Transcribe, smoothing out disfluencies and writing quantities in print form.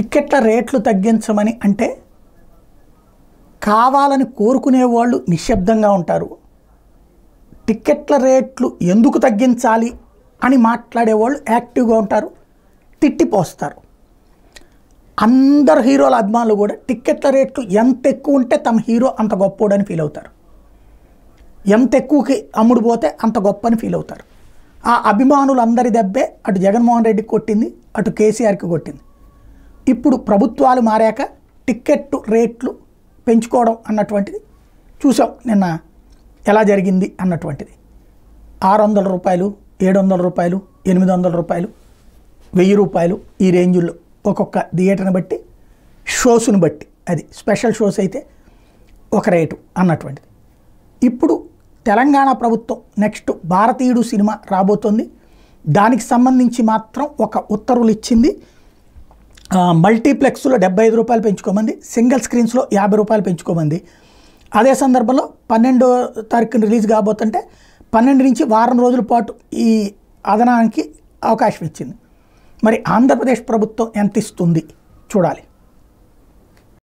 టిక్కెట్ల రేట్లు తగ్గించమని అంటే కావాలని కోరుకునే వాళ్ళు నిశ్శబ్దంగా ఉంటారు. టిక్కెట్ల రేట్లు ఎందుకు తగ్గించాలి అని మాట్లాడేవాళ్ళు యాక్టివ్గా ఉంటారు, తిట్టిపోస్తారు. అందరు హీరోల అభిమానులు కూడా టిక్కెట్ల రేట్లు ఎంత ఎక్కువ ఉంటే తమ హీరో అంత గొప్పోడని ఫీల్ అవుతారు. ఎంత ఎక్కువకి అమ్ముడు పోతే అంత గొప్ప అని ఫీల్ అవుతారు. ఆ అభిమానులు అందరి దెబ్బే అటు జగన్మోహన్ రెడ్డికి కొట్టింది, అటు కేసీఆర్కి కొట్టింది. ఇప్పుడు ప్రభుత్వాలు మారాక టిక్కెట్ రేట్లు పెంచుకోవడం అన్నటువంటిది చూసాం నిన్న ఎలా జరిగింది అన్నటువంటిది. 600 రూపాయలు, 700 రూపాయలు, 800 రూపాయలు, 1000 రూపాయలు ఈ రేంజుల్లో ఒక్కొక్క థియేటర్ని బట్టి, షోస్ని బట్టి, అది స్పెషల్ షోస్ అయితే ఒక రేటు అన్నటువంటిది. ఇప్పుడు తెలంగాణ ప్రభుత్వం నెక్స్ట్ భారతీయుడు సినిమా రాబోతోంది. దానికి సంబంధించి మాత్రం ఒక ఉత్తర్వులు ఇచ్చింది. మల్టీప్లెక్స్లో 75 రూపాయలు పెంచుకోమంది, సింగిల్ స్క్రీన్స్లో 50 రూపాయలు పెంచుకోమంది. అదే సందర్భంలో 12వ తారీఖున రిలీజ్ కాబోతుంటే 12 నుంచి వారం రోజుల పాటు ఈ అదనానికి అవకాశం ఇచ్చింది. మరి ఆంధ్రప్రదేశ్ ప్రభుత్వం ఎంత ఇస్తుంది చూడాలి.